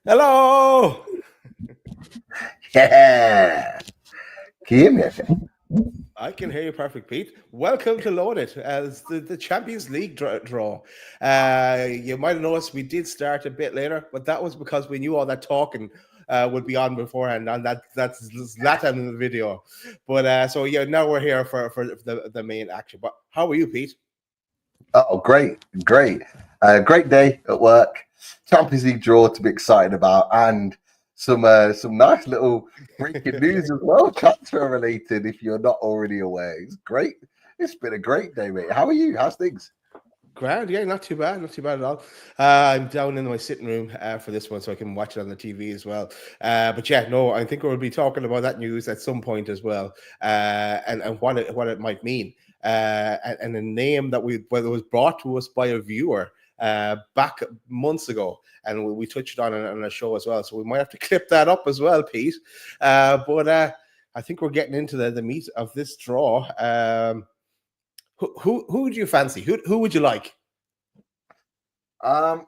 Hello. Yeah. Can you hear me okay? I can hear you perfect, Pete. Welcome to Load It as the Champions League draw. You might have noticed we did start a bit later, but that was because we knew all that talking would be on beforehand, and that's Zlatan in the video. But so yeah, now we're here for the main action. But how are you, Pete? Oh, great. Great. Great day at work. Champions League draw to be excited about, and some nice little breaking news as well, transfer related, if you're not already aware. It's great. It's been a great day, mate. How are you? How's things? Grand, yeah, not too bad at all. I'm down in my sitting room for this one, so I can watch it on the TV as well. But yeah, no, I think we'll be talking about that news at some point as well, and what it might mean, and a name that it was brought to us by a viewer back months ago, and we touched on it on a show as well. So we might have to clip that up as well, Pete. But I think we're getting into the meat of this draw. Who would you fancy? Who would you like? Um,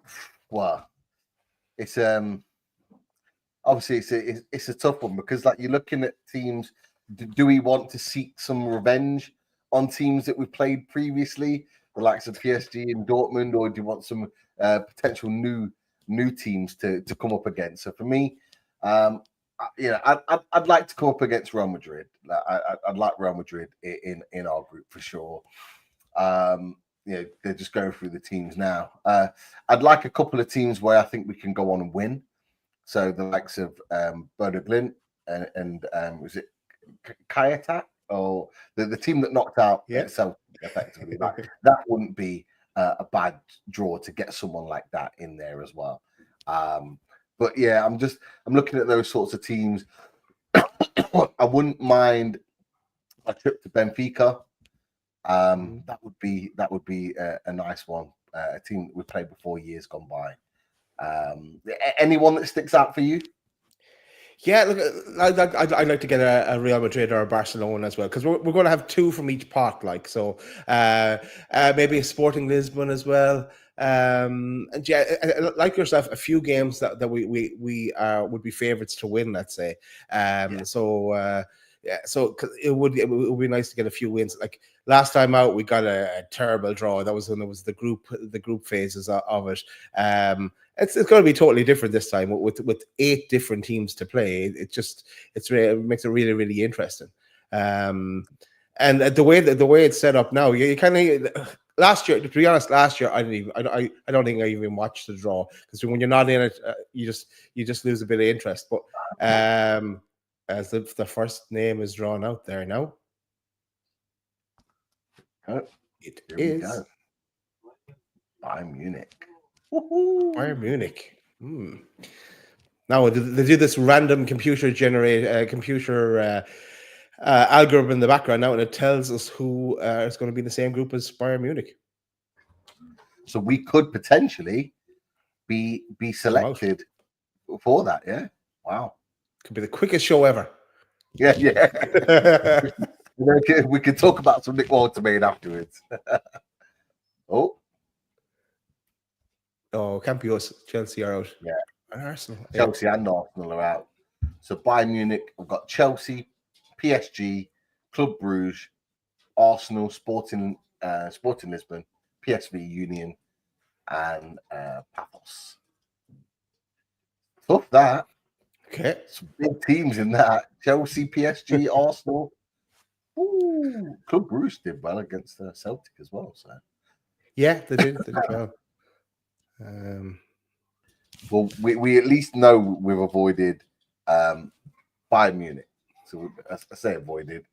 well, it's obviously it's a tough one because like you're looking at teams. Do we want to seek some revenge on teams that we've played previously, the likes of PSG and Dortmund, or do you want some potential new teams to come up against? So for me, I'd like to come up against Real Madrid. I'd like Real Madrid in our group for sure. They're just going through the teams now. I'd like a couple of teams where I think we can go on and win. So the likes of Bodo Glint and was it Kayata or the team that knocked out Yeah. itself effectively. That wouldn't be a bad draw to get someone like that in there as well. But yeah, I'm looking at those sorts of teams. I wouldn't mind a trip to Benfica. That would be a nice one. A team that we played before years gone by. Anyone that sticks out for you? Yeah, look, I'd like to get a Real Madrid or a Barcelona as well because we're going to have two from each pot, like so. Maybe a Sporting Lisbon as well. And yeah, like yourself, a few games that we would be favourites to win. Let's say. So yeah, so it would be nice to get a few wins. Like last time out, we got a terrible draw. That was when it was the group phases of it. It's going to be totally different this time with 8 different teams to play. It makes it really really interesting. And the way it's set up now, you kind of last year. To be honest, last year I don't think I even watched the draw because when you're not in it, you just lose a bit of interest. But as the first name is drawn out there now, it is Bayern Munich. Bayern Munich. Now they do this random computer algorithm in the background now, and it tells us who is going to be in the same group as Bayern Munich. So we could potentially be selected for that. Yeah. Wow. Could be the quickest show ever. Yeah. We can talk about some Nick Woltemade afterwards. Oh, Campos, Chelsea are out. Yeah. Arsenal. Chelsea and Arsenal are out. So Bayern Munich, we've got Chelsea, PSG, Club Bruges, Arsenal, Sporting Lisbon, PSV Union, and Paphos. Tough that. Okay. Some big teams in that. Chelsea, PSG, Arsenal. Ooh, Club Bruges did well against Celtic as well. So yeah, they did well. Well, we at least know we've avoided Bayern Munich. So I say avoided.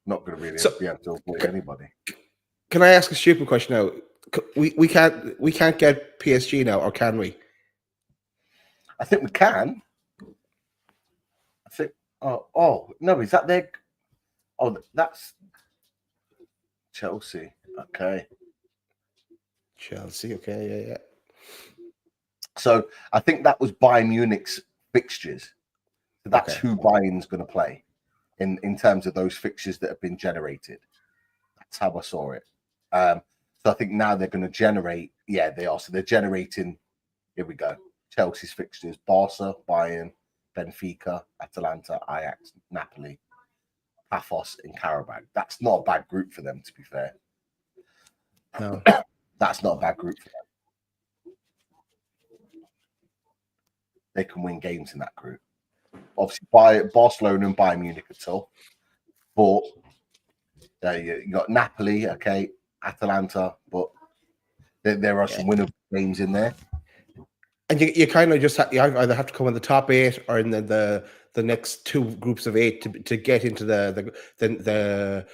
Not going to really be able to avoid anybody. Can I ask a stupid question now? We can't get PSG now, or can we? I think we can. I think. Oh no! Is that their? Oh, that's Chelsea. Okay. Chelsea. Okay. Yeah. So I think that was Bayern Munich's fixtures. So that's who Bayern's going to play in terms of those fixtures that have been generated. That's how I saw it. So I think now they're going to generate. Yeah, they are. So they're generating. Here we go. Chelsea's fixtures: Barca, Bayern, Benfica, Atalanta, Ajax, Napoli, Paphos, and Karabakh. That's not a bad group for them, to be fair. No. That's not a bad group for them. They can win games in that group. Obviously, Barcelona and Bayern Munich are tough, but you got Napoli, okay, Atalanta, but there are some winnable games in there. And you kind of just you either have to come in the top 8 or in the next 2 groups of 8 to get into the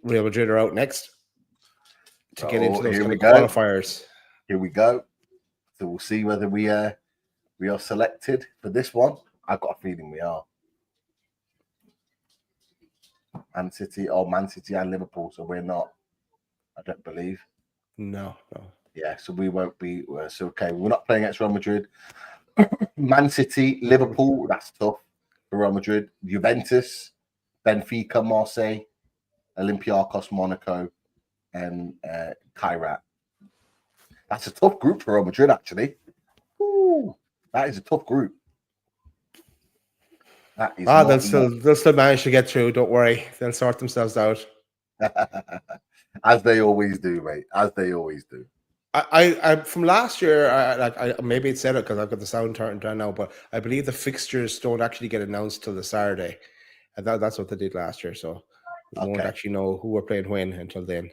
Real Madrid are out next to get into those kind of qualifiers. Here we go. So we'll see whether we are selected for this one. I've got a feeling we are. Man City and Liverpool, so we're not. I don't believe. No. Yeah, so we won't be. So okay, we're not playing against Real Madrid. Man City, Liverpool, that's tough for Real Madrid. Juventus, Benfica, Marseille, Olympiacos, Monaco, and Kairat. That's a tough group for Real Madrid, actually. Ooh, that is a tough group. That is they'll still manage to get through. Don't worry, they'll sort themselves out. As they always do, mate. As they always do. I from last year, I maybe it said it because I've got the sound turned down now, but I believe the fixtures don't actually get announced till the Saturday, and that's what they did last year. So we won't actually know who we're playing when until then.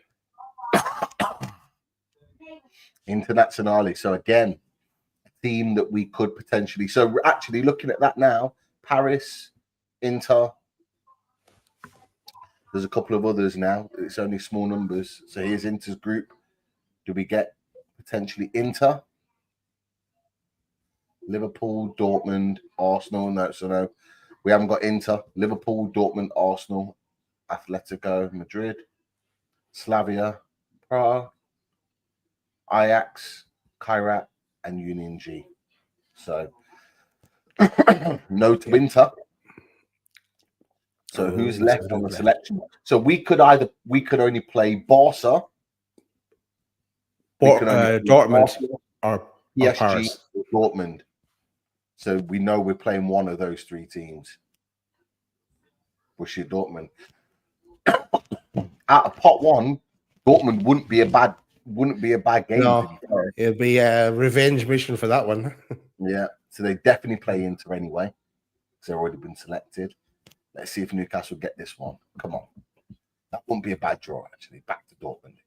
Internazionale. So again, a team that we could potentially. So we're actually looking at that now. Paris, Inter. There's a couple of others now. It's only small numbers. So here's Inter's group. Do we get potentially Inter, Liverpool, Dortmund, Arsenal? No, we haven't got Inter, Liverpool, Dortmund, Arsenal, Atletico Madrid, Slavia, Prague, Ajax, Kairat, and Union G. So no to Inter. So who's left on the selection? So we could only play Barca, Dortmund, or PSG, or Dortmund. So we know we're playing one of those 3 teams. Borussia Dortmund. Out of pot 1, Dortmund wouldn't be a bad game. No, it'll be a revenge mission for that one. Yeah, so they definitely play Inter anyway. because they've already been selected. Let's see if Newcastle get this one. Come on. That wouldn't be a bad draw, actually. Back to Dortmund again.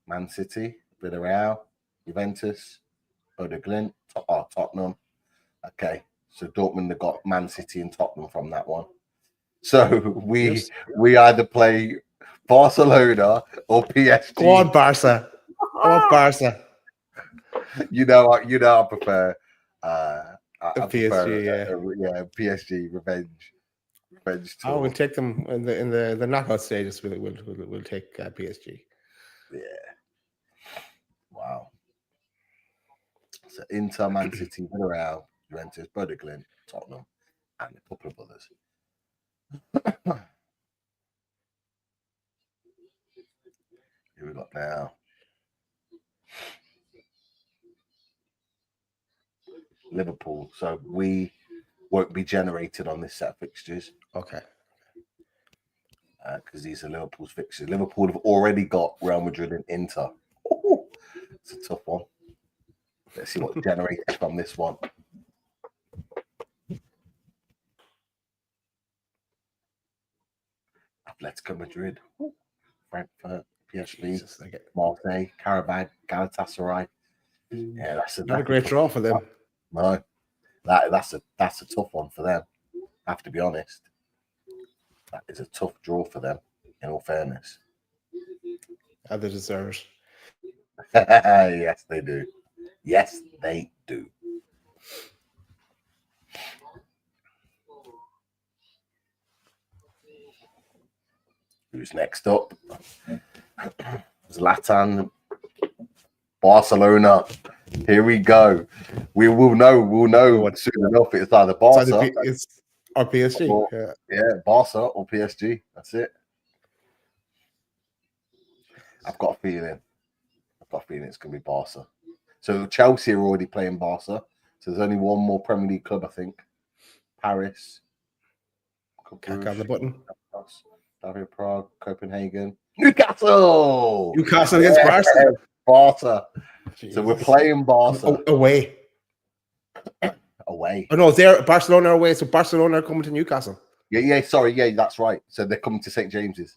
Man City, Villarreal, Juventus, Bodo Glimt, Tottenham. Okay, so Dortmund have got Man City and Tottenham from that one. So we either play Barcelona or PSG. Go on, Barca. Go on, Barca. You know, I prefer PSG, yeah, PSG revenge. Oh, we'll take them in the knockout stages. We'll take PSG. Yeah. Wow. So Inter, Man City, Villarreal, Juventus, Bodo Glimt, Tottenham, and a couple of others. Here we got now. Liverpool. So we won't be generated on this set of fixtures. Okay. Because these are Liverpool's fixtures. Liverpool have already got Real Madrid and Inter. Ooh, it's a tough one. Let's see what's generated from this one. Atletico Madrid, Frankfurt, PSG, Marseille, Karabakh, Galatasaray. Yeah, that's not a great draw for them. No, that's a tough one for them. I have to be honest. That is a tough draw for them, in all fairness. How they deserve it. Yes, they do. Yes, they do. Who's next up? Zlatan, Barcelona. Here we go. We'll know soon enough. It's either Barca or PSG. Or, Barca or PSG. That's it. I've got a feeling it's going to be Barca. So Chelsea are already playing Barca. So there's only one more Premier League club, I think. Paris. Can't have the button. David Prague, Copenhagen, Newcastle. Newcastle against Barca. Barca. Jesus. So we're playing Barca away. Away. Oh no, they're Barcelona away. So Barcelona are coming to Newcastle. Yeah. Sorry, yeah, that's right. So they're coming to St. James's.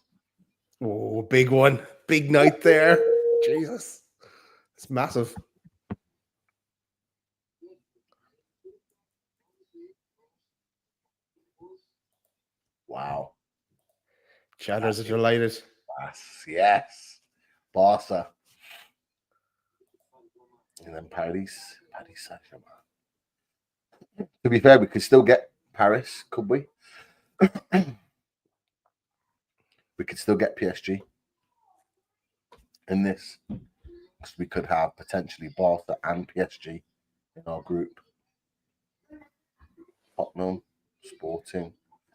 Oh, big one, big night there. Jesus, it's massive. Wow. Chatters are delighted. Yes. Barca. And then Paris Saint-Germain. To be fair, we could still get Paris, could we? We could still get PSG in this. Because we could have potentially Barca and PSG in our group. Tottenham, Sporting.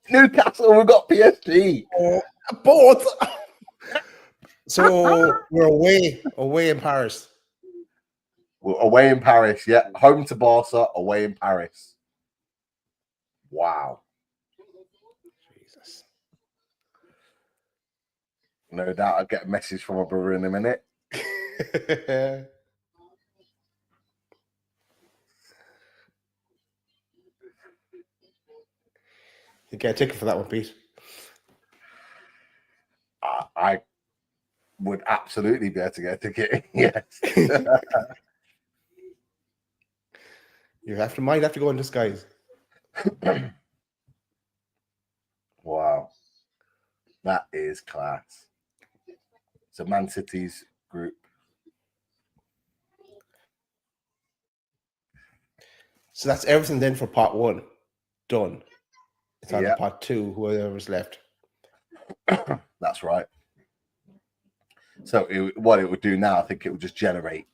Newcastle, we've got PSG. Oh, both. So we're away in Paris. We're away in Paris, yeah. Home to Barca, away in Paris. Wow. Jesus. No doubt I'll get a message from my brother in a minute. You get a ticket for that one, Pete. I would absolutely be able to get a ticket. Yes. You might have to go in disguise. Wow. That is class. So Man City's group. So that's everything then for pot one. Done. It's on Yeah. pot two, whoever's left. That's right. So what it would do now, I think it would just generate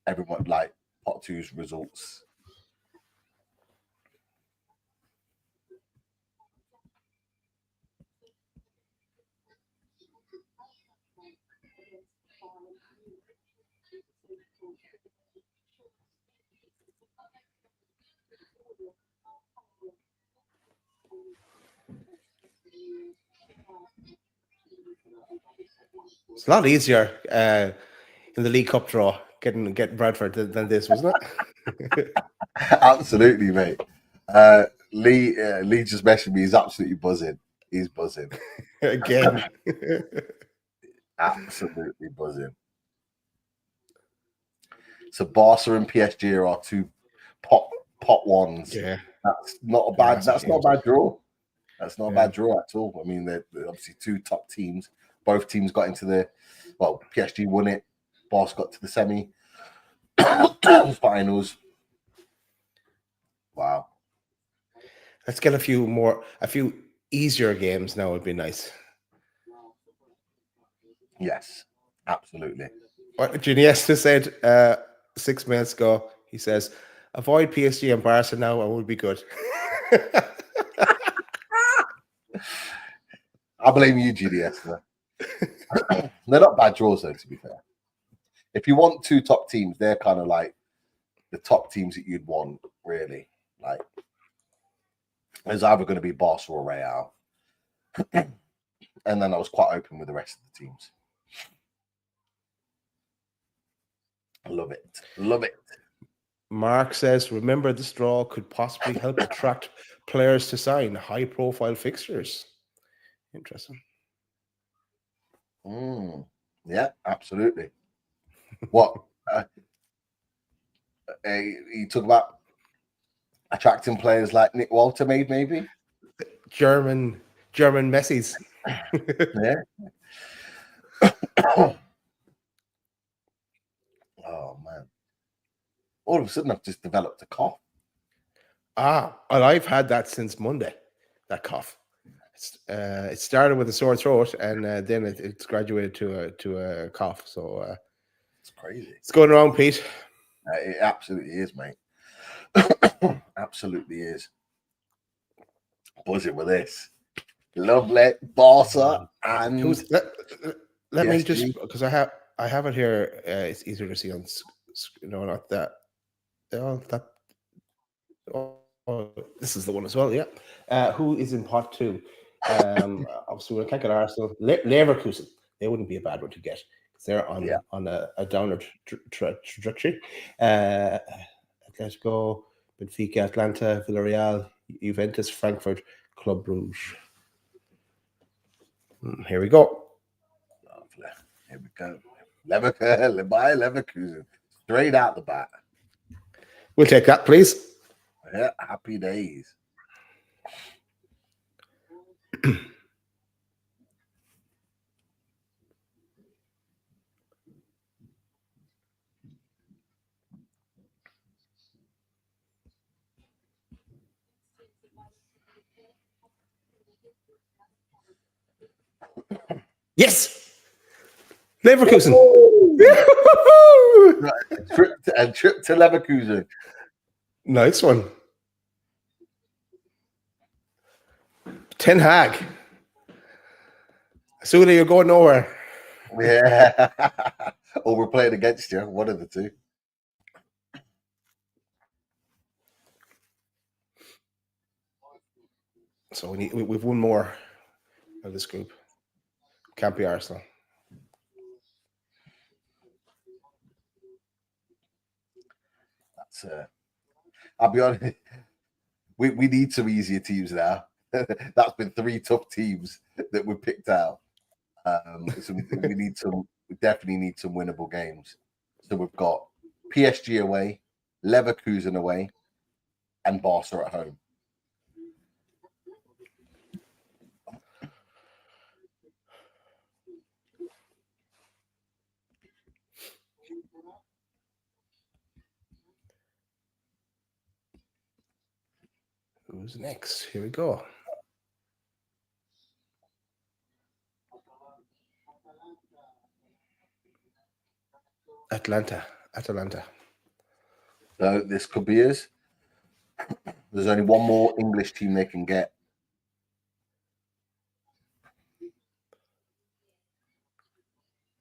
everyone like pot two's results. It's a lot easier in the League Cup draw getting Bradford than this, wasn't it? Absolutely, mate. Lee just messaged me. He's absolutely buzzing. He's buzzing. Again. Absolutely buzzing. So Barca and PSG are our two pot ones. Yeah. That's not a bad draw. That's not a bad draw at all. I mean, they're obviously two top teams. Both teams got into PSG won it. Barca got to the semi finals. Wow. Let's get a few easier games now would be nice. Yes, absolutely. What Iniesta said 6 minutes ago, he says, avoid PSG and Barca now and we'll be good. I blame you, Iniesta. They're not bad draws, though, to be fair. If you want two top teams, they're kind of like the top teams that you'd want, really. Like, there's either going to be Barca or Real. And then I was quite open with the rest of the teams. Love it. Love it. Mark says, remember this draw could possibly help attract players to sign high-profile fixtures. Interesting. Yeah, absolutely. What? You talk about attracting players like Nick Woltemade, maybe? German Messi's. Yeah. Oh, man. All of a sudden, I've just developed a cough. Well, I've had that since Monday, that cough. It started with a sore throat, and then it's graduated to a cough. So it's crazy. It's going around, Pete. It absolutely is, mate. Absolutely is. Buzzing with this. Lovely. Barca and let me just, because I have it here. It's easier to see on No, not that. Oh, that. Oh, this is the one as well. Yeah. Who is in pot two? Obviously, we can't get Arsenal. Leverkusen. They wouldn't be a bad one to get because they're on a downward trajectory. Atletico, Benfica, Atlanta, Villarreal, Juventus, Frankfurt, Club Brugge. Here we go. Lovely. Here we go. Leverkusen. Straight out the bat. We'll take that, please. Yeah, happy days. Yes! Leverkusen. Trip to Leverkusen. Nice one. Ten Hag. Sooner you're going nowhere. Yeah. Or we're playing against you. One of the two. So we've won more of this group. Can't be Arsenal. That's I'll be honest. We need some easier teams now. That's been 3 tough teams that we picked out. So we definitely need some winnable games. So we've got PSG away, Leverkusen away, and Barca at home. Who's next? Here we go. Atalanta. So this could be us. There's only one more English team they can get.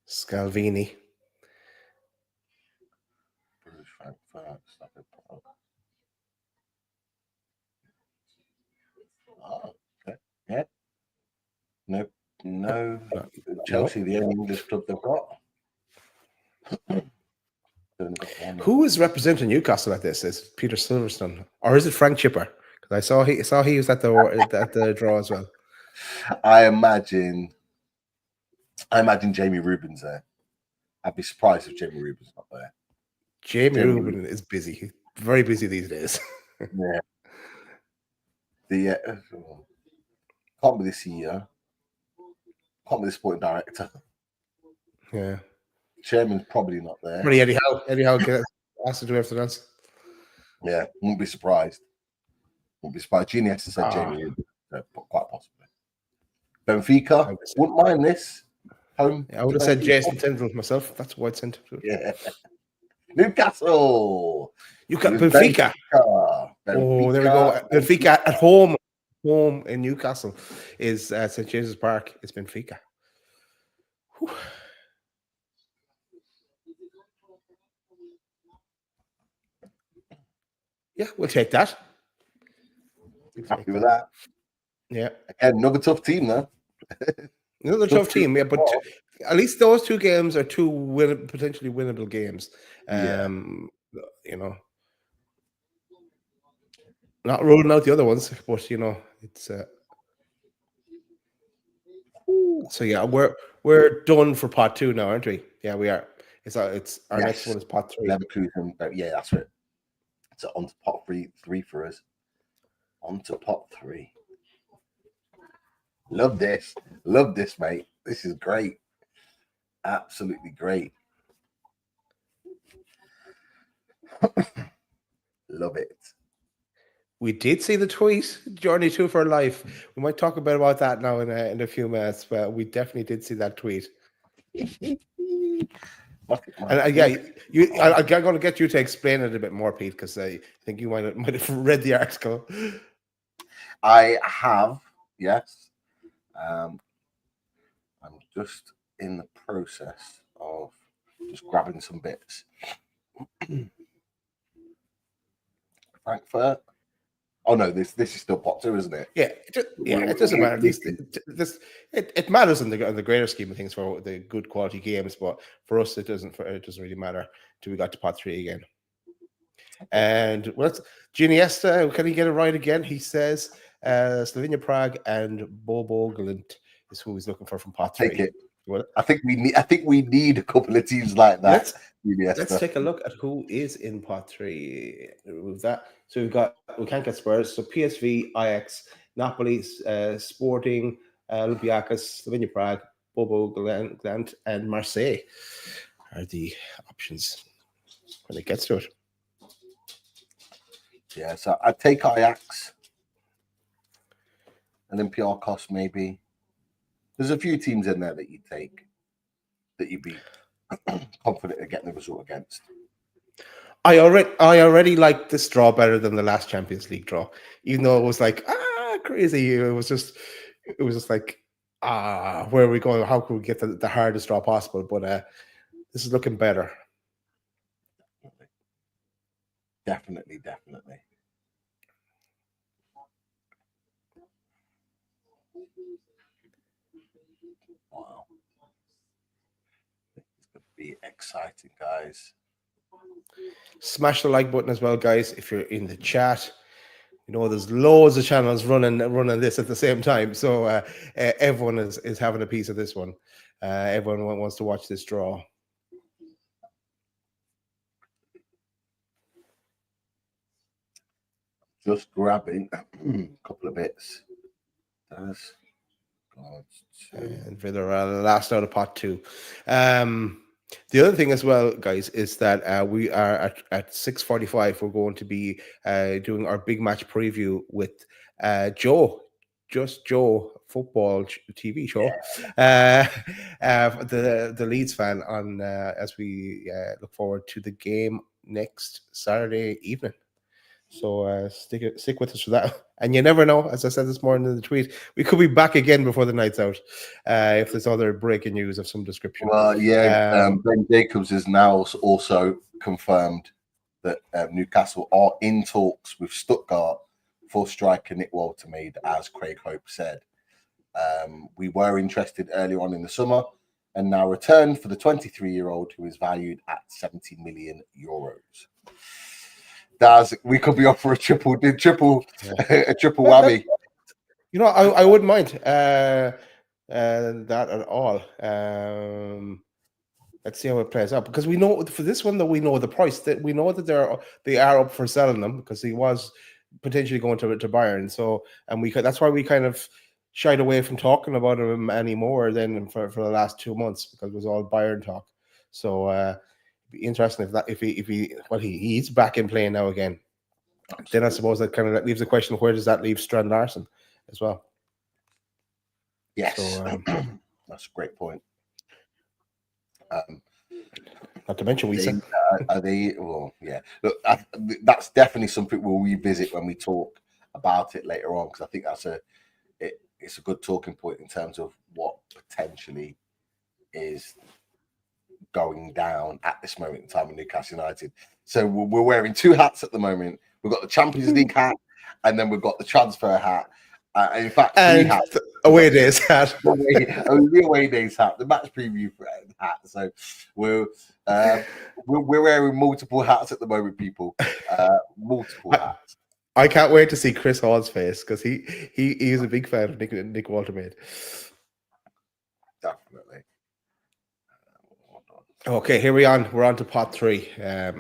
Scalvini. Oh, okay. Yeah. No. Chelsea, the only English club they've got. Who is representing Newcastle at this? Is Peter Silverstone or is it Frank Chipper? Because I saw he was at the draw as well. I imagine Jamie Rubin's there. I'd be surprised if Jamie Rubin's not there. Jamie Rubin is busy. He's very busy these days. Yeah. The can't be the CEO. Can't be the sporting director. Yeah. Chairman's probably not there. Probably Eddie Howe has to do everything else. Yeah, wouldn't be surprised. Genie has to say Jamie Rubin, quite possibly. Benfica, wouldn't mind this. Home. Yeah, I would have said Jason Tindall myself. That's why it's sent. Yeah. Newcastle. You got Benfica. Oh, there we go. Benfica at home in Newcastle is St. James's Park. It's Benfica. Whew. Yeah, we'll take that. Happy with that. Yeah. Again, another tough team, though. Another tough team, yeah, but at least those 2 games are 2 potentially winnable games. You know, not ruling out the other ones, but you know, it's so yeah, we're done for pot 2 now, aren't we? Yeah, we are. It's our next one is pot 3. Leverkusen, yeah, that's it. So on to pot three for us. On to pot 3. Love this, mate. This is great. Absolutely great. Love it. We did see the tweet, Journey 2 for Life. We might talk about that now in a few minutes, but we definitely did see that tweet. And yeah, I'm going to get you to explain it a bit more, Pete, because I think you might have read the article. I have, yes. I'm just in the process of just grabbing some bits. Frankfurt. Oh no, this is still pot 2, isn't it? Yeah, it doesn't matter. It matters in the greater scheme of things for the good quality games, but for us, it doesn't really matter till we got to pot 3 again. And what's Giniesta? Can he get it right again? He says Slovenia Prague and Bobo Glint is who he's looking for from pot 3. Take it. I think we need a couple of teams like that. Let's take a look at who is in pot 3. Remove that. So we can't get Spurs. So PSV, Ajax, Napoli, Sporting, Olympiacos, Slovenia Prague, Bobo Glint, and Marseille are the options when it gets to it. Yeah, so I'd take Ajax, Olympiacos maybe. There's a few teams in there that you'd be confident of getting the result against. I already like this draw better than the last Champions League draw, even though it was like crazy. It was just like where are we going? How can we get the hardest draw possible? But this is looking better. Definitely. Wow. It's going to be exciting, guys. Smash the like button as well, guys, if you're in the chat. You know, there's loads of channels running this at the same time. So everyone is having a piece of this one. Everyone wants to watch this draw. Just grabbing a couple of bits. And Villarreal last out of pot 2. The other thing as well, guys, is that we are at 6:45. We're going to be doing our big match preview with Joe football TV show, the Leeds fan on as we look forward to the game next Saturday evening. So stick with us for that. And you never know, as I said this morning in the tweet, we could be back again before the night's out if there's other breaking news of some description. Well, yeah, Ben Jacobs is now also confirmed that Newcastle are in talks with Stuttgart for striker Nick Woltemade, as Craig Hope said. We were interested earlier on in the summer and now returned for the 23-year-old who is valued at 70 million euros. We could be off for a triple whammy. You know, I wouldn't mind that at all. Let's see how it plays out, because we know for this one that we know the price, that we know that they are up for selling them, because he was potentially going to Bayern. So, and that's why we kind of shied away from talking about him anymore than for the last 2 months, because it was all Bayern talk. So it'd be interesting if he's back in playing now again. Absolutely. Then I suppose that leaves the question, where does that leave Strand Larsen as well? Yes, so, that's a great point. Not to mention are they? Well, yeah. Look, that's definitely something we'll revisit when we talk about it later on, because I think it's a good talking point in terms of what potentially is going down at this moment in time in Newcastle United. So we're wearing 2 hats at the moment. We've got the Champions League hat, and then we've got the transfer hat. In fact, 3 hats. Away days hat. The away days hat, the match preview hat. So we're wearing multiple hats at the moment, people. Multiple hats. I can't wait to see Chris Hall's face, because he is a big fan of Nick Woltemade. Definitely. Okay, here we're on to pot 3.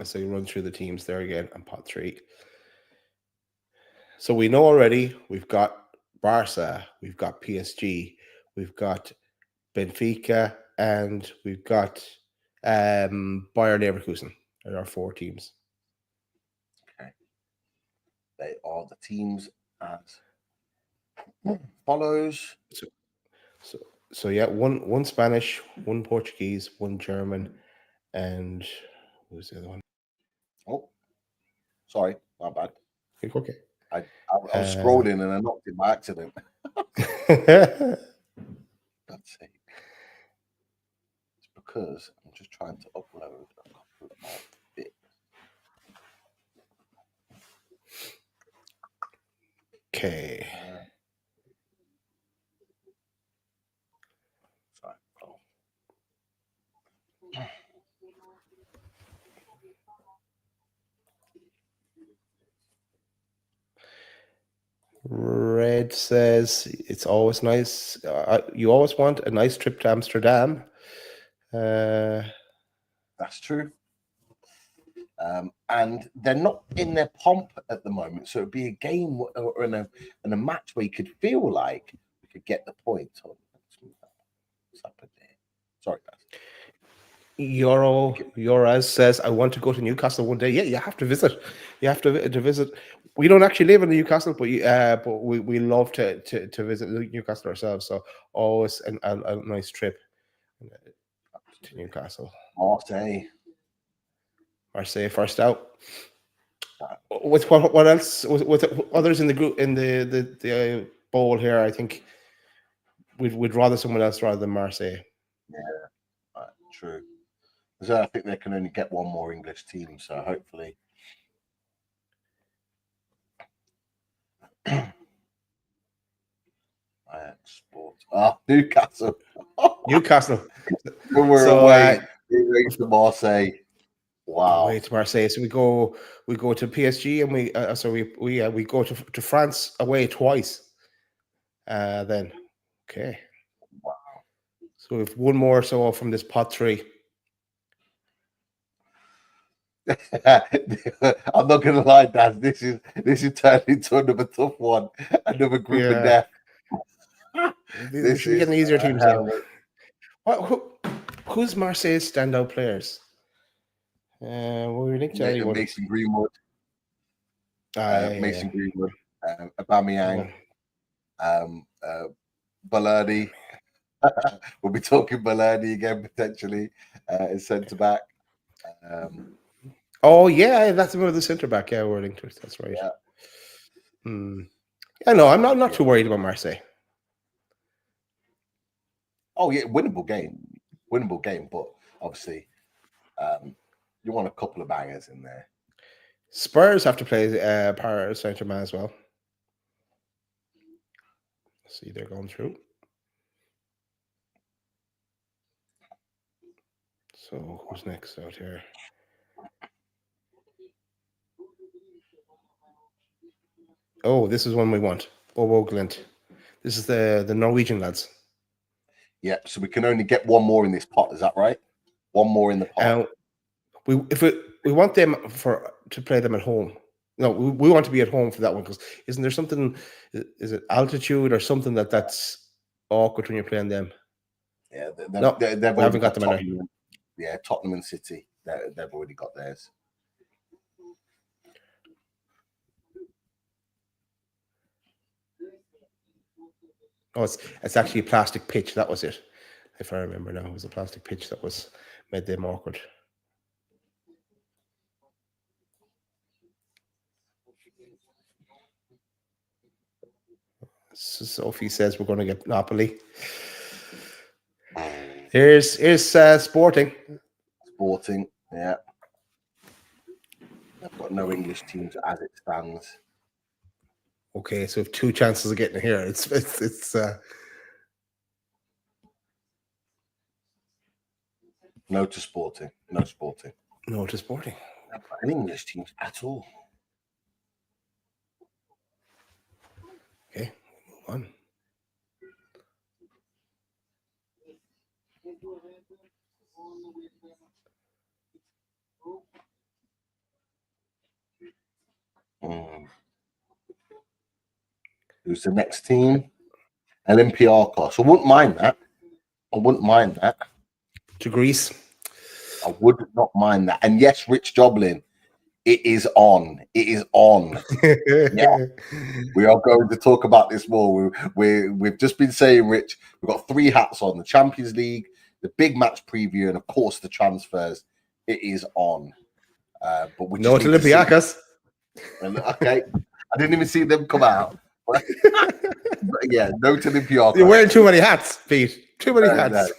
So you run through the teams there again on pot 3. So we know already we've got Barca, we've got PSG, we've got Benfica, and we've got Bayer Leverkusen. There are 4 teams. Okay. They are the teams as follows. So yeah, one Spanish, 1 Portuguese, 1 German, and who's the other one? Oh, sorry, my bad. Okay. I was scrolling and I knocked it by accident. That's it. It's because I'm just trying to upload a couple of bits. Okay. Sorry. Oh. Red says it's always nice. You always want a nice trip to Amsterdam. That's true. And they're not in their pomp at the moment, so it'd be a game or in a match where you could feel like we could get the point. What's happened there? Sorry, guys. Yoraz says, I want to go to Newcastle one day. Yeah, you have to visit. You have to visit. We don't actually live in Newcastle, but we love to visit Newcastle ourselves. So always a nice trip to Newcastle. Marseille first out. With what else? With others in the group in the bowl here, I think we'd rather someone else rather than Marseille. Yeah, true. So I think they can only get one more English team, so hopefully. Sport. Newcastle. Newcastle. We're away. We're away to Marseille. Wow. Away to Marseille. So we go to PSG and we go to France away twice. Then okay. Wow. So we have one more so from this pot 3. I'm not gonna lie, Dad. This is turning into another tough one, another group of death. This is getting easier teams now. Who's Marseille's standout players? We linked to anyone? Mason Greenwood. Mason Greenwood. Aubameyang. Ballardi. We'll be talking Ballardi again potentially as centre back. Oh yeah, that's another the centre back. Yeah, we're linked to it. That's right. Yeah. Yeah, no, I'm not too worried about Marseille. Oh yeah, winnable game, but obviously, you want a couple of bangers in there. Spurs have to play Paris Saint-Germain as well. See, they're going through. So who's next out here? Oh, this is one we want. Bobo Glint. This is the Norwegian lads. Yeah, so we can only get one more in this pot. Is that right? One more in the pot. We want them to play them at home. No, we want to be at home for that one because isn't there something? Is it altitude or something that's awkward when you're playing them? Yeah, they've haven't got them in. Yeah, Tottenham and City. They've already got theirs. Oh, it's actually a plastic pitch. That was it. If I remember now, it was a plastic pitch that made them awkward. So Sophie says we're going to get Napoli. Here's Sporting. Sporting, yeah. I've got no English teams as it stands. Okay, so we have 2 chances of getting here. It's no to Sporting. No Sporting. No to Sporting. I've got any English teams at all. Okay, move on. Who's the next team? Olympiacos. I wouldn't mind that. To Greece. I would not mind that. And yes, Rich Joblin, it is on. It is on. Yeah. We are going to talk about this more. We've just been saying, Rich, we've got 3 hats on: the Champions League, the big match preview, and of course the transfers. It is on. But we no to Olympiacos. Okay. I didn't even see them come out. But yeah, no to Olympiacos. You're wearing too many hats, Pete. Too many hats.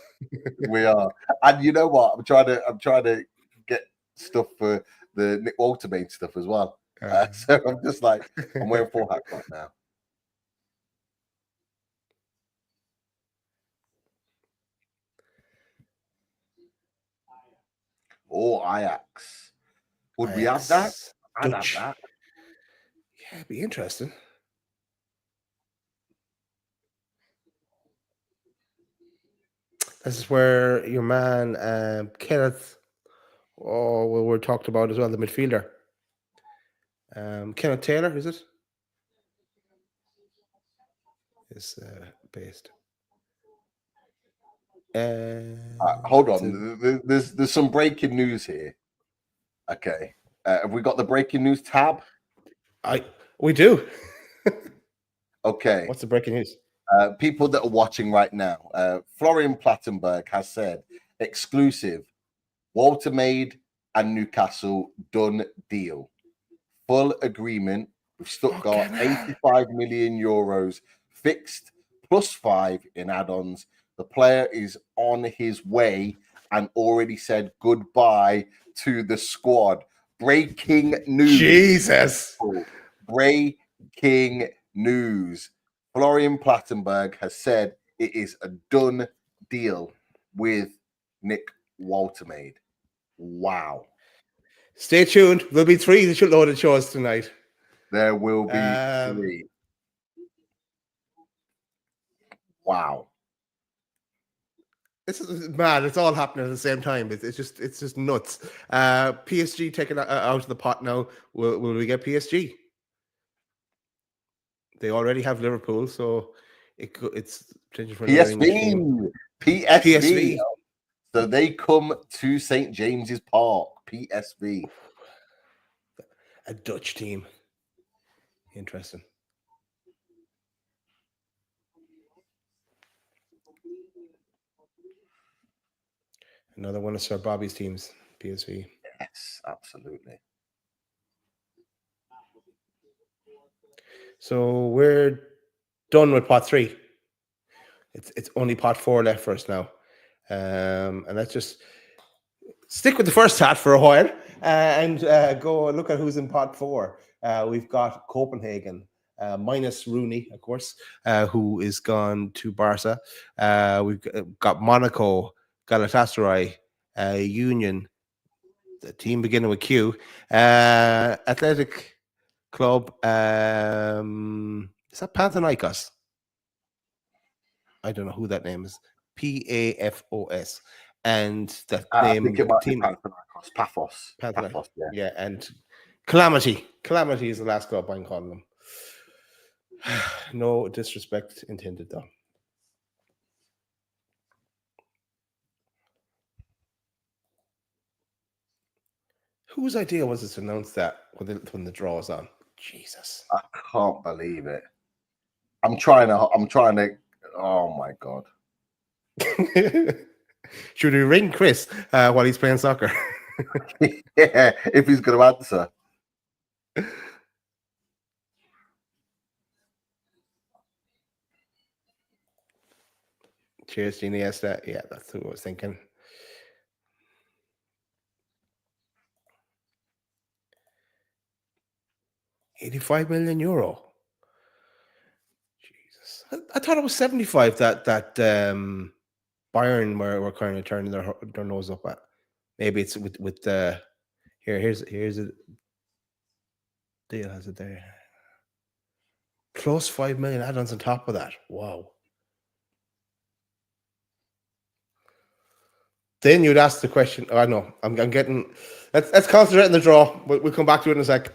We are. And you know what? I'm trying to get stuff for the Woltemade stuff as well. So I'm just like, I'm wearing 4 hats right now. or Ajax. Would we have that? I'd have that. Yeah, it'd be interesting. This is where your man Kenneth, we're talked about as well, the midfielder. Kenneth Taylor, is it? Is based. Hold on, there's some breaking news here. Okay, have we got the breaking news tab? We do. Okay. What's the breaking news? People that are watching right now, Florian Plattenberg has said exclusive: Woltemade and Newcastle done deal, full agreement with Stuttgart, 85 million euros fixed +5 in add-ons. The player is on his way and already said goodbye to the squad. Breaking news. Jesus. Breaking news. Florian Plattenberg has said it is a done deal with Nick Woltemade. Wow. Stay tuned. There'll be 3 loaded shows tonight. There will be 3. Wow. This is mad. It's all happening at the same time. It's just nuts. PSG taken out of the pot now. Will we get PSG? They already have Liverpool, so it's changing for PSV. So they come to St. James's Park. PSV. A Dutch team. Interesting. Another one of Sir Bobby's teams, PSV. Yes, absolutely. So we're done with pot 3. It's only pot 4 left for us now. And let's just stick with the first hat for a while and go look at who's in pot 4. We've got Copenhagen, minus Rooney, of course, who is gone to Barca. We've got Monaco, Galatasaray, Union, the team beginning with Q, Athletic Club. Is that Panathinaikos? I don't know who that name is. PAFOS. And that name. I think it might be Panathinaikos. Paphos. Yeah, and Calamity. Calamity is the last club I'm calling them. No disrespect intended, though. Whose idea was it to announce that when the draw was on? Jesus, I can't believe it. I'm trying to. Oh my god. Should we ring Chris while he's playing soccer? Yeah, if he's going to answer. Cheers, Iniesta. Yeah, that's who I was thinking. €85 million. Jesus, I thought it was 75 that Bayern were kind of turning their nose up at. Maybe it's with the here's a deal has it there. Plus 5 million add-ons on top of that. Wow. Then you'd ask the question. Oh, no, I'm getting. Let's concentrate on the draw. We'll come back to it in a sec.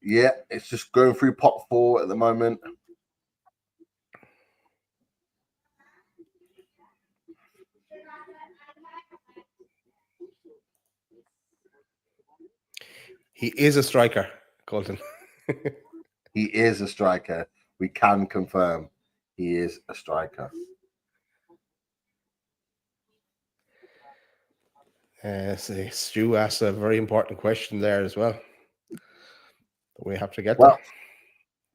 Yeah, it's just going through pot 4 at the moment. He is a striker, Colton. He is a striker. We can confirm he is a striker. So Stu asked a very important question there as well. We have to get well,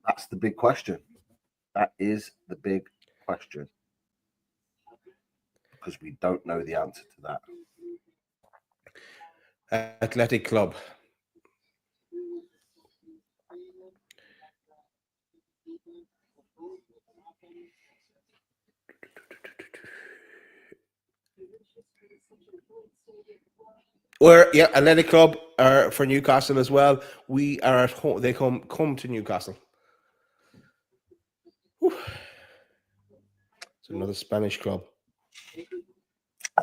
that's the big question. That is the big question. Because we don't know the answer to that. Athletic Club. We're Athletic Club are for Newcastle as well. We are at home. They come to Newcastle. Whew. It's another Spanish club.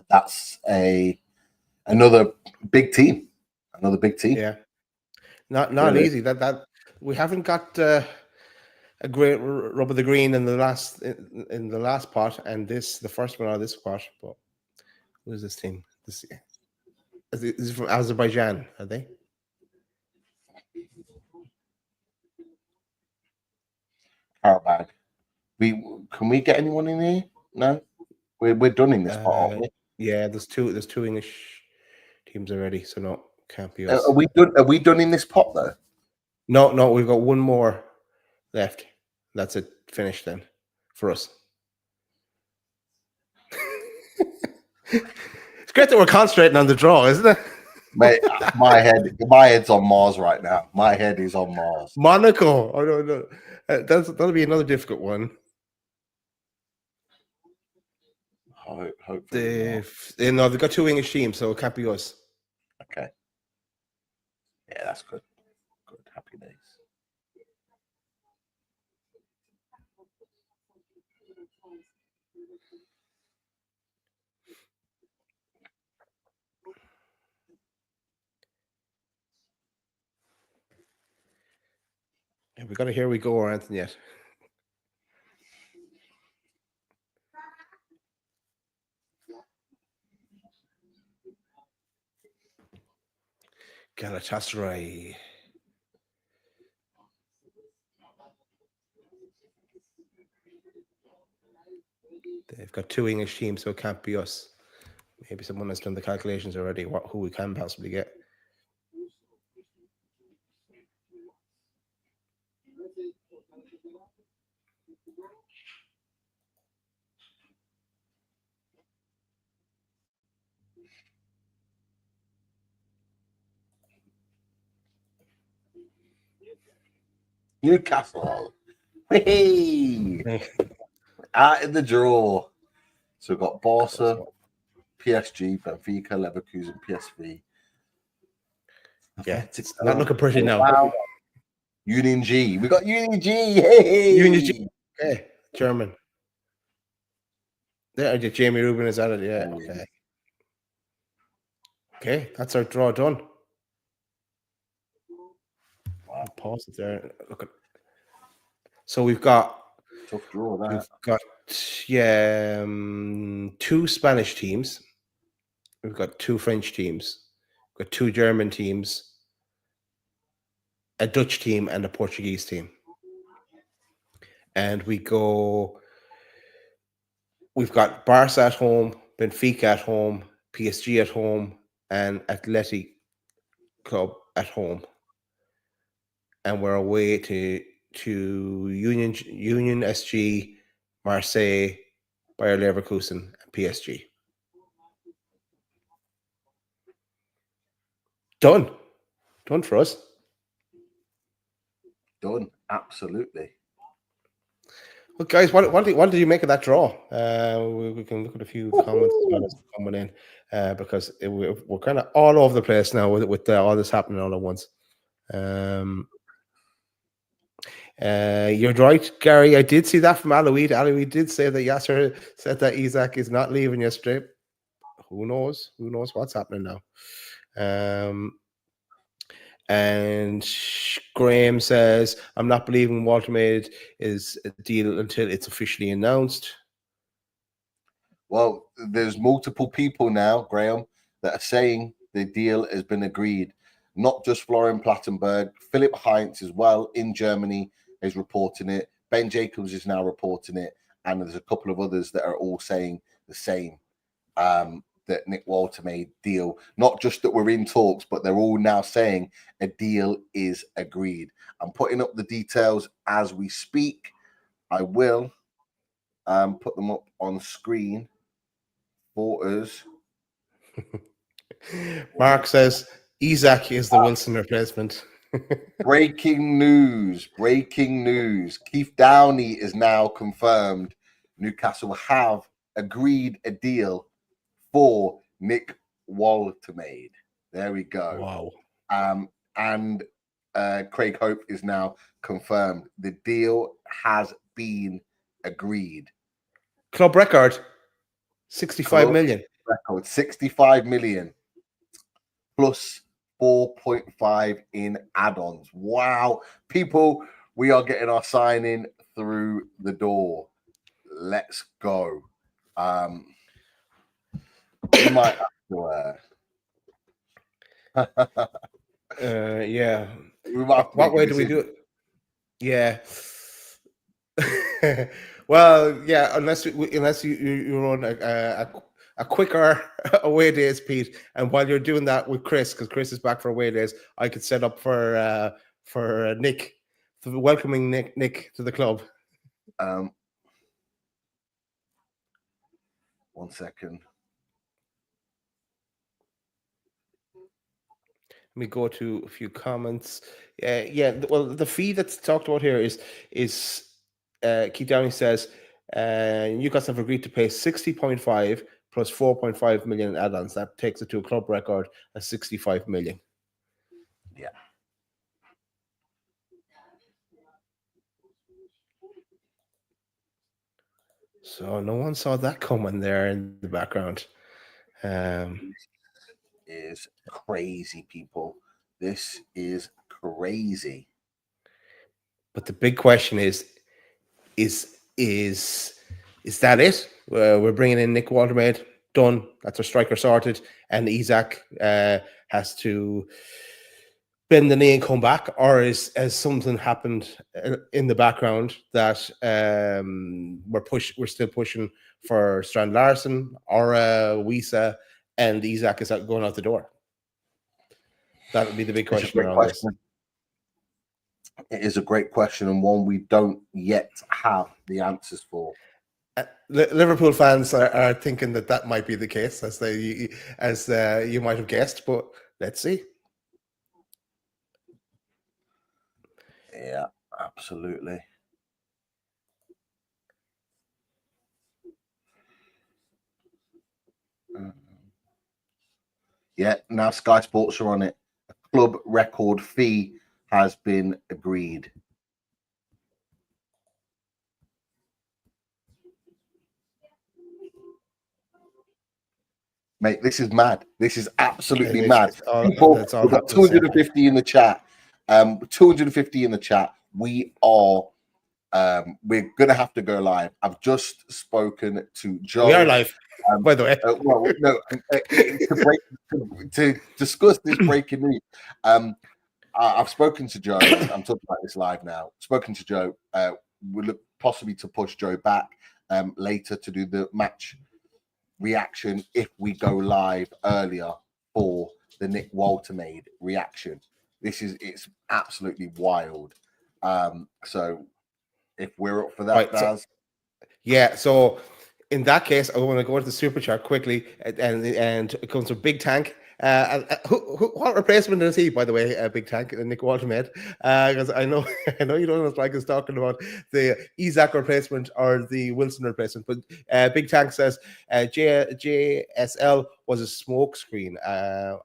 That's another big team. Another big team. Yeah, not Really? easy. That we haven't got a great rub of the green in the last pot, and the first one out of this pot. But who's this team? This is from Azerbaijan, are they? Karabag. Can we get anyone in here? No, we're done in this pot, aren't we? Yeah, there's two English teams already, so no, can't be us. Are we done in this pot though? No, we've got one more left. That's it, finished then for us. It's great that we're concentrating on the draw, isn't it? Mate, my head's on Mars right now. My head is on Mars. Monaco. Oh no. That'll be another difficult one. Hopefully no, they've got two English teams, so it can't be us. Okay. Yeah, that's good. Good. Happy days. Yeah, we got a Here We Go or anything yet. Galatasaray. They've got two English teams, so it can't be us. Maybe someone has done the calculations already, who we can possibly get. Newcastle. Hey! Out in the draw. So we've got Barca, PSG, Benfica, Leverkusen, PSV. Yeah, it's not looking pretty now. Wow. Union G. We got Union G. Hey! Union G. Okay, German. There, Jamie Rubin is at it. Yeah. Okay. Okay, that's our draw done. Wow. Pause it there. Look at. So we've got. Tough draw. That. We've got two Spanish teams. We've got two French teams. We've got two German teams, a Dutch team, and a Portuguese team. And we've got Barca at home, Benfica at home, PSG at home, and Athletic Club at home. And we're away to Union SG, Marseille, Bayer Leverkusen, and PSG. Done for us. Done, absolutely. Well, guys, what did you make of that draw? We can look at a few comments coming in because we're kind of all over the place now with all this happening all at once. You're right, Gary. I did see that from Aloid. Aloid did say that Yasser said that Isaac is not leaving yesterday. Who knows? Who knows what's happening now? And Graham says, I'm not believing Woltemade is a deal until it's officially announced. Well, there's multiple people now, Graham, that are saying the deal has been agreed. Not just Florian Plattenberg, Philipp Heinz as well in Germany is reporting it. Ben Jacobs is now reporting it. And there's a couple of others that are all saying the same. That Nick Woltemade deal, not just that we're in talks, but they're all now saying a deal is agreed. I'm putting up the details as we speak. I will put them up on screen for us. Mark says Isaac is the Wilson replacement. Breaking news. Keith Downey is now confirmed. Newcastle have agreed a deal for Nick Woltemade. There we go. Wow. And Craig Hope is now confirmed. The deal has been agreed. Club record, 65 million. Record 65 million plus 4.5 in add-ons. Wow. People, we are getting our signing through the door. Let's go. We might have to Yeah. what way do we do it? Yeah. Well, yeah. Unless you run a quicker away days, Pete, and while you're doing that with Chris, because Chris is back for away days, I could set up for Nick, for welcoming Nick to the club. 1 second. Let me go to a few comments. Yeah. Well, the fee that's talked about here is Keith Downey says Newcastle have agreed to pay 60.5 plus 4.5 million add-ons. That takes it to a club record of 65 million. Yeah. So no one saw that coming there in the background. Is crazy, people. This is crazy. But the big question is that it? We're bringing in Nick Woltemade. Done. That's our striker sorted. And Isaac has to bend the knee and come back, or has something happened in the background that we're still pushing for Strand Larson or Wisa, and Isaac is going out the door? That would be the big question around this. It is a great question, and one we don't yet have the answers for. Liverpool fans are thinking that might be the case, as you might have guessed, but let's see. Yeah, absolutely. Yeah, now Sky Sports are on it. A club record fee has been agreed. Mate, this is mad. This is absolutely mad. People, we've got 250 in the chat. 250 in the chat. We are we're gonna have to go live. I've just spoken to Joe. We are live, by the way. Well, no, to discuss this breaking news. I've spoken to Joe. I'm talking about this live now. Spoken to Joe. We'll look possibly to push Joe back later to do the match reaction if we go live earlier for the Nick Woltemade reaction. It's absolutely wild. So if we're up for that, right, so in that case, I want to go into the super chat quickly, and it comes from Big Tank. What replacement is he, by the way, Big Tank, Nick Woltemade? Because I know you don't know what Strike is talking about, the Isaac replacement or the Wilson replacement. But Big Tank says JSL was a smoke screen. I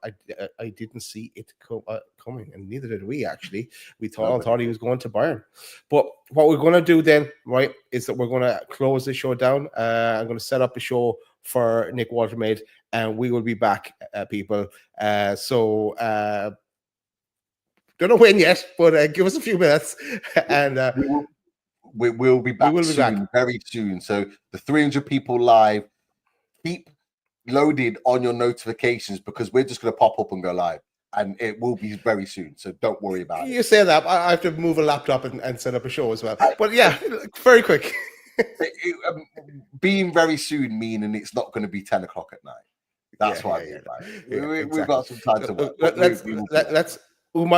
didn't see it coming, and neither did we, actually. We thought he was going to Bayern. But what we're going to do then, right, is that we're going to close this show down. I'm going to set up a show for Nick Woltemade, and we will be back, people. So don't know when yet, but give us a few minutes, and we will be back very soon. So the 300 people live, keep loaded on your notifications, because we're just going to pop up and go live, and it will be very soon. So don't worry about it. You say that, I have to move a laptop and set up a show as well. But yeah, very quick. Being very soon meaning it's not going to be 10 o'clock at night. That's what I mean. Exactly. We've got some time to work.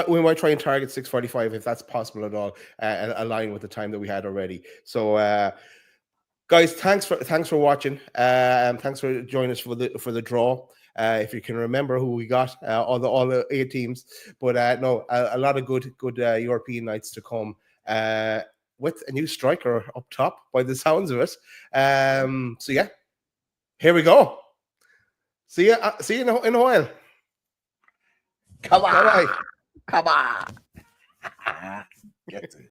We might try and target 6:45 if that's possible at all, and align with the time that we had already. So guys, thanks for watching. Thanks for joining us for the draw. If you can remember who we got, all the 8 teams, but no, a lot of good European nights to come, with a new striker up top by the sounds of it. So yeah, here we go. See you in a while. Come on. Bye-bye. Come on. Get it.